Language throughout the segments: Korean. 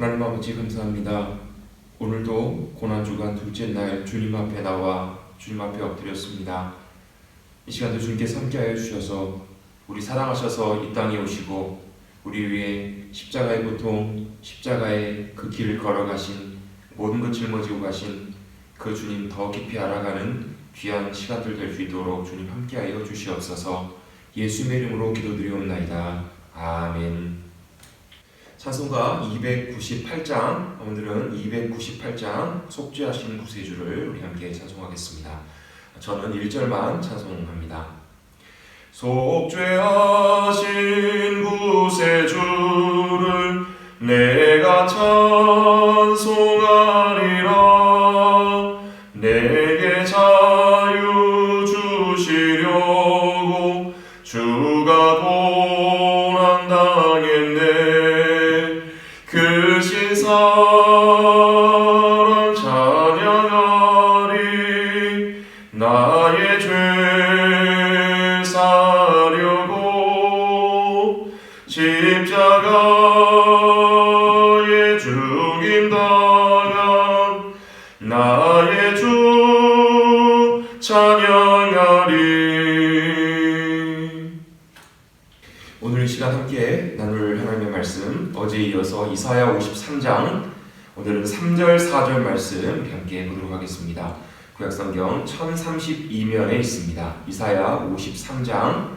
하나님 아버지 감사합니다. 오늘도 고난주간 둘째 날 주님 앞에 나와 주님 앞에 엎드렸습니다. 이 시간도 주님께서 함께하여 주셔서 우리 사랑하셔서 이 땅에 오시고 우리 위해 십자가의 고통, 십자가의 그 길을 걸어가신 모든 것 짊어지고 가신 그 주님 더 깊이 알아가는 귀한 시간들 될 수 있도록 주님 함께하여 주시옵소서. 예수님의 이름으로 기도드리옵나이다. 아멘. 찬송가 298장, 오늘은 298장 속죄하신 구세주를 우리 함께 찬송하겠습니다. 저는 1절만 찬송합니다. 속죄하신 구세주를 내가 찬송하리라. 내게 자유 주시려고 주가 고난 당했네. 그 신사랑 찬양하리. 나의 죄 사려고 십자가에 죽임 당한 나의 주 찬양하리. 오늘 이 시간 함께 나눌 하나님의 말씀, 어제에 이어서 이사야 53장, 오늘은 3절 4절 말씀 함께 보도록 하겠습니다. 구약성경 1032면에 있습니다. 이사야 53장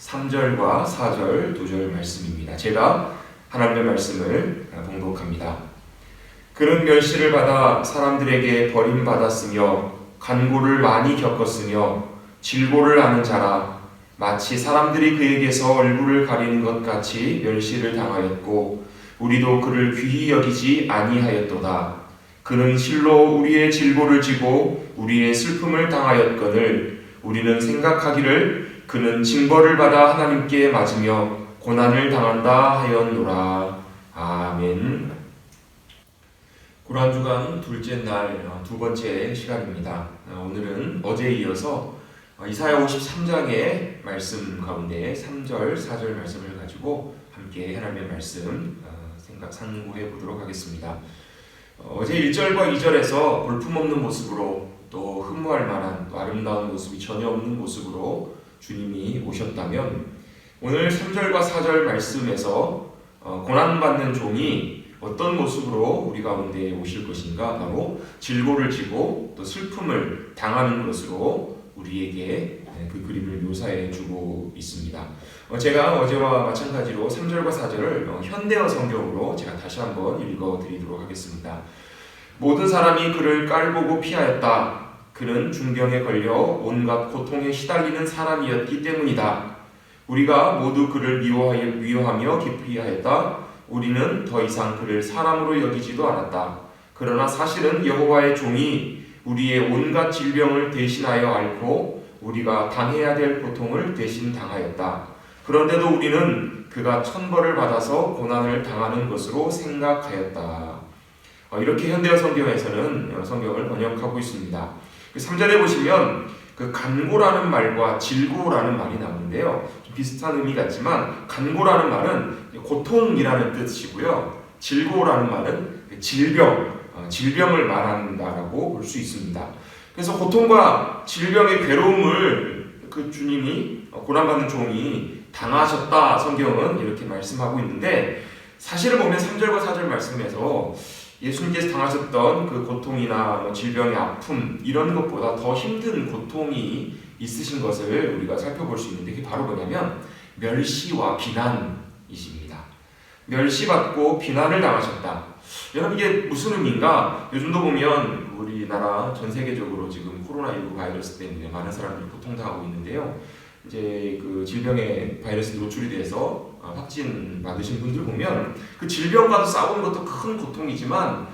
3절과 4절 2절 말씀입니다. 제가 하나님의 말씀을 봉독합니다. 그는 멸시를 받아 사람들에게 버림받았으며 간고를 많이 겪었으며 질고를 아는 자라. 마치 사람들이 그에게서 얼굴을 가리는 것 같이 멸시를 당하였고 우리도 그를 귀히 여기지 아니하였도다. 그는 실로 우리의 질고를 지고 우리의 슬픔을 당하였거늘 우리는 생각하기를 그는 징벌을 받아 하나님께 맞으며 고난을 당한다 하였노라. 아멘. 고난주간 둘째 날 두 번째 시간입니다. 오늘은 어제에 이어서 이사야 53장의 말씀 가운데 3절, 4절 말씀을 가지고 함께 하나님의 말씀 상고해 보도록 하겠습니다. 어제 1절과 2절에서 볼품없는 모습으로 또 흠모할 만한 또 아름다운 모습이 전혀 없는 모습으로 주님이 오셨다면 오늘 3절과 4절 말씀에서 고난받는 종이 어떤 모습으로 우리 가운데 오실 것인가? 바로 질고를 지고 또 슬픔을 당하는 것으로 우리에게 그 그림을 묘사해 주고 있습니다. 제가 어제와 마찬가지로 3절과 4절을 현대어 성경으로 제가 다시 한번 읽어 드리도록 하겠습니다. 모든 사람이 그를 깔보고 피하였다. 그는 중병에 걸려 온갖 고통에 시달리는 사람이었기 때문이다. 우리가 모두 그를 미워하며 기피하였다. 우리는 더 이상 그를 사람으로 여기지도 않았다. 그러나 사실은 여호와의 종이 우리의 온갖 질병을 대신하여 앓고 우리가 당해야 될 고통을 대신 당하였다. 그런데도 우리는 그가 천벌을 받아서 고난을 당하는 것으로 생각하였다. 이렇게 현대어 성경에서는 성경을 번역하고 있습니다. 3절에 보시면 그 간고라는 말과 질고라는 말이 나오는데요. 좀 비슷한 의미 같지만 간고라는 말은 고통이라는 뜻이고요. 질고라는 말은 질병을 말한다라고 볼 수 있습니다. 그래서 고통과 질병의 괴로움을 그 주님이 고난받는 종이 당하셨다 성경은 이렇게 말씀하고 있는데 사실을 보면 3절과 4절 말씀에서 예수님께서 당하셨던 그 고통이나 질병의 아픔 이런 것보다 더 힘든 고통이 있으신 것을 우리가 살펴볼 수 있는데 그게 바로 뭐냐면 멸시와 비난이십니다. 멸시받고 비난을 당하셨다. 여러분 이게 무슨 의미인가? 요즘도 보면 우리나라 전 세계적으로 지금 코로나19 바이러스 때문에 많은 사람들이 고통당하고 있는데요. 이제 그 질병의 바이러스에 노출이 돼서 확진 받으신 분들 보면 그 질병과도 싸우는 것도 큰 고통이지만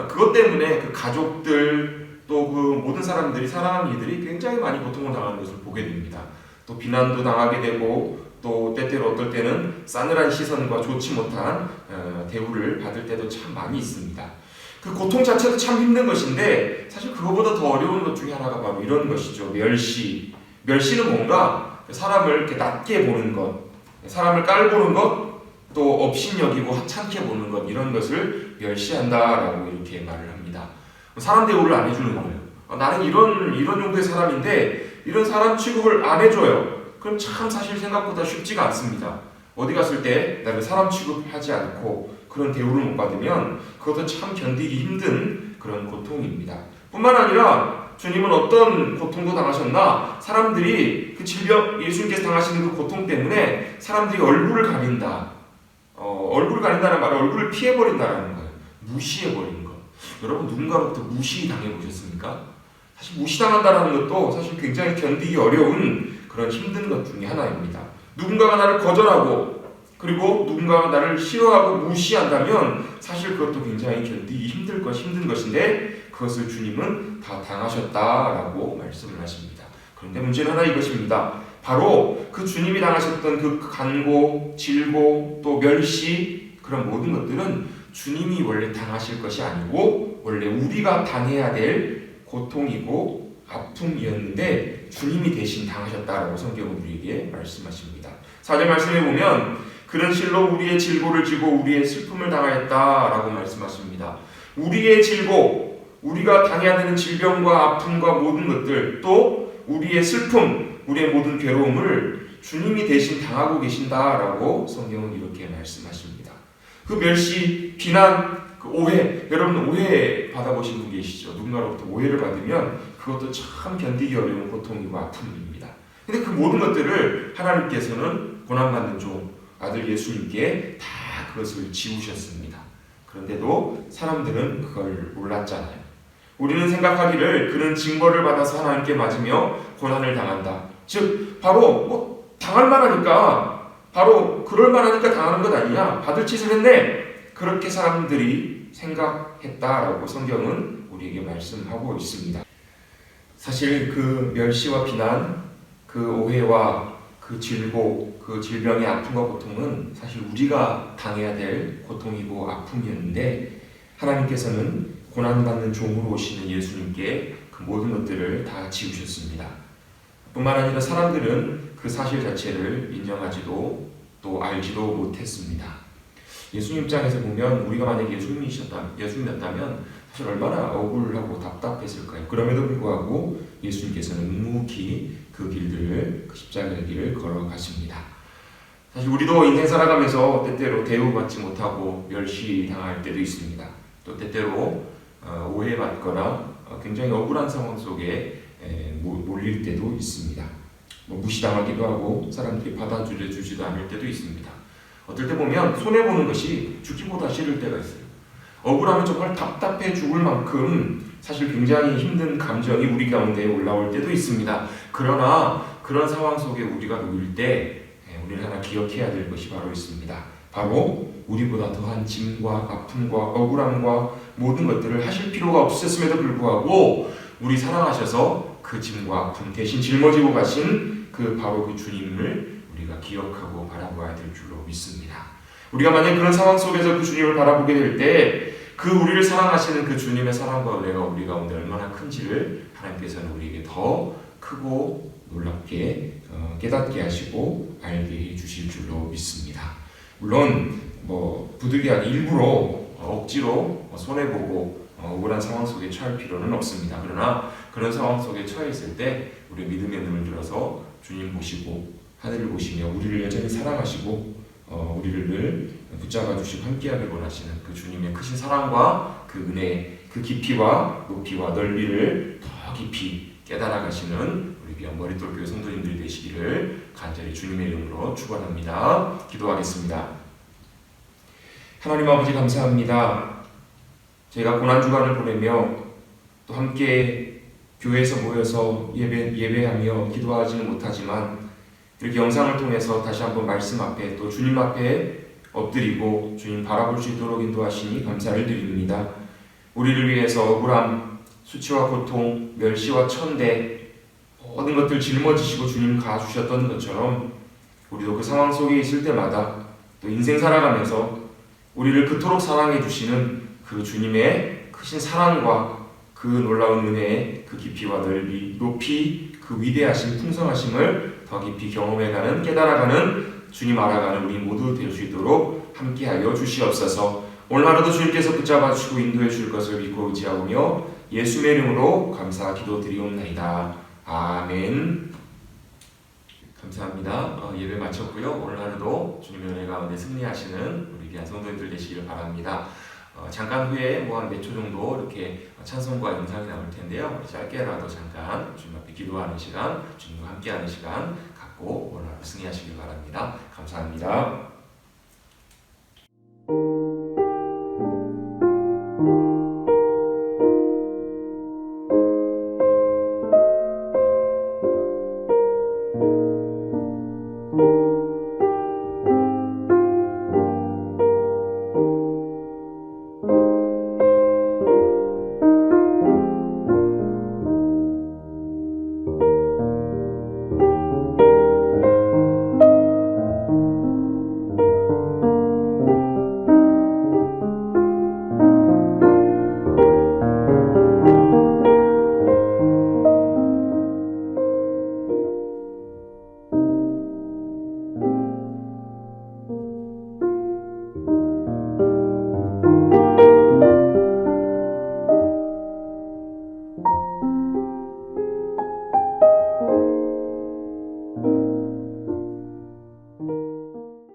그것 때문에 그 가족들 또 그 모든 사람들이 사랑하는 이들이 굉장히 많이 고통을 당하는 것을 보게 됩니다. 또 비난도 당하게 되고 또 때때로 어떨 때는 싸늘한 시선과 좋지 못한 대우를 받을 때도 참 많이 있습니다. 그 고통 자체도 참 힘든 것인데 사실 그거보다 더 어려운 것 중에 하나가 바로 이런 것이죠. 멸시는 뭔가 사람을 이렇게 낮게 보는 것, 사람을 깔보는 것, 또 업신여기고 하찮게 보는 것, 이런 것을 멸시한다라고 이렇게 말을 합니다. 사람 대우를 안 해주는 거예요. 나는 이런 정도의 사람인데 이런 사람 취급을 안 해줘요. 그럼 참 사실 생각보다 쉽지가 않습니다. 어디 갔을 때 나를 사람 취급하지 않고 그런 대우를 못 받으면 그것도 참 견디기 힘든 그런 고통입니다. 뿐만 아니라 주님은 어떤 고통도 당하셨나? 사람들이 그 질병, 예수님께서 당하시는 그 고통 때문에 사람들이 얼굴을 가린다. 얼굴을 가린다는 말은 얼굴을 피해버린다는 거예요. 무시해버리는 거. 여러분 누군가로부터 무시당해보셨습니까? 사실 무시당한다는 것도 사실 굉장히 견디기 어려운 그런 힘든 것 중에 하나입니다. 누군가가 나를 거절하고 그리고 누군가가 나를 싫어하고 무시한다면 사실 그것도 굉장히 견디기 힘든 것인데 그것을 주님은 다 당하셨다라고 말씀을 하십니다. 그런데 문제는 하나 이것입니다. 바로 그 주님이 당하셨던 그 간고, 질고, 또 멸시, 그런 모든 것들은 주님이 원래 당하실 것이 아니고 원래 우리가 당해야 될 고통이고 아픔이었는데 주님이 대신 당하셨다라고 성경은 우리에게 말씀하십니다. 4절 말씀에 보면 그는 실로 우리의 질고를 지고 우리의 슬픔을 당하였다라고 말씀하십니다. 우리의 질고, 우리가 당해야 되는 질병과 아픔과 모든 것들, 또 우리의 슬픔, 우리의 모든 괴로움을 주님이 대신 당하고 계신다라고 성경은 이렇게 말씀하십니다. 그 멸시, 비난, 그 오해, 여러분 오해 받아보신 분 계시죠? 누군가로부터 오해를 받으면 그것도 참 견디기 어려운 고통이고 아픔입니다. 근데 그 모든 것들을 하나님께서는 고난받는 종 아들 예수님께 다 그것을 지우셨습니다. 그런데도 사람들은 그걸 몰랐잖아요. 우리는 생각하기를 그는 징벌을 받아서 하나님께 맞으며 고난을 당한다. 즉 바로 당할 만하니까, 바로 그럴 만하니까 당하는 것 아니냐, 받을 짓을 했네, 그렇게 사람들이 생각했다라고 성경은 우리에게 말씀하고 있습니다. 사실 그 멸시와 비난, 그 오해와 그 질고, 그 질병의 아픔과 고통은 사실 우리가 당해야 될 고통이고 아픔이었는데 하나님께서는 고난받는 종으로 오시는 예수님께 그 모든 것들을 다 지우셨습니다. 뿐만 아니라 사람들은 그 사실 자체를 인정하지도 또 알지도 못했습니다. 예수님 입장에서 보면 우리가 만약 예수님이었다면 사실 얼마나 억울하고 답답했을까요? 그럼에도 불구하고 예수님께서는 묵묵히 그 길들을, 그 십자가의 길을 걸어가십니다. 사실 우리도 인생 살아가면서 때때로 대우받지 못하고 멸시당할 때도 있습니다. 또 때때로 오해받거나 굉장히 억울한 상황 속에 몰릴 때도 있습니다. 무시당하기도 하고 사람들이 받아주지도 않을 때도 있습니다. 어떨 때 보면 손해보는 것이 죽기보다 싫을 때가 있어요. 억울하면 정말 답답해 죽을 만큼 사실 굉장히 힘든 감정이 우리 가운데 올라올 때도 있습니다. 그러나 그런 상황 속에 우리가 놓일 때 우리는 하나 기억해야 될 것이 바로 있습니다. 바로 우리보다 더한 짐과 아픔과 억울함과 모든 것들을 하실 필요가 없으셨음에도 불구하고 우리 사랑하셔서 그 짐과 아픔 대신 짊어지고 가신 바로 그 주님을 우리가 기억하고 바라보아야 될 줄로 믿습니다. 우리가 만약 그런 상황 속에서 그 주님을 바라보게 될 때 그 우리를 사랑하시는 그 주님의 사랑과 은혜가 우리 가운데 얼마나 큰지를 하나님께서는 우리에게 더 크고 놀랍게 깨닫게 하시고 알게 해주실 줄로 믿습니다. 물론 부득이하게 일부러 억지로 손해보고 억울한 상황 속에 처할 필요는 없습니다. 그러나 그런 상황 속에 처해 있을 때 우리 믿음의 눈을 들어서 주님 보시고 하늘을 보시며 우리를 여전히 사랑하시고 우리를 늘 붙잡아 주시고 함께하길 원하시는 그 주님의 크신 사랑과 그 은혜, 그 깊이와 높이와 넓이를 더 깊이 깨달아 가시는 우리 귀한 머릿돌교회 성도님들이 되시기를 간절히 주님의 이름으로 축원합니다. 기도하겠습니다. 하나님 아버지 감사합니다. 저희가 고난주간을 보내며 또 함께 교회에서 모여서 예배하며 기도하지는 못하지만 이렇게 영상을 통해서 다시 한번 말씀 앞에 또 주님 앞에 엎드리고 주님 바라볼 수 있도록 인도하시니 감사를 드립니다. 우리를 위해서 억울함, 수치와 고통, 멸시와 천대 모든 것들 짊어지시고 주님 가주셨던 것처럼 우리도 그 상황 속에 있을 때마다 또 인생 살아가면서 우리를 그토록 사랑해 주시는 그 주님의 크신 사랑과 그 놀라운 은혜의 그 깊이와 넓이, 높이, 그 위대하신 풍성하심을 더 깊이 경험해가는, 깨달아가는 주님 알아가는 우리 모두 될 수 있도록 함께하여 주시옵소서. 오늘 하루도 주님께서 붙잡아 주시고 인도해 줄 것을 믿고 의지하오며 예수의 이름으로 감사 기도드리옵나이다. 아멘. 감사합니다. 예배 마쳤고요. 오늘 하루도 주님의 은혜 가운데 승리하시는 우리 귀한 성도님들 되시기를 바랍니다. 잠깐 후에 한 몇 초 정도 이렇게 찬송과 영상이 나올 텐데요. 짧게라도 잠깐 주님 앞에 기도하는 시간, 주님과 함께하는 시간 갖고 오늘 하루 승리하시길 바랍니다. 감사합니다.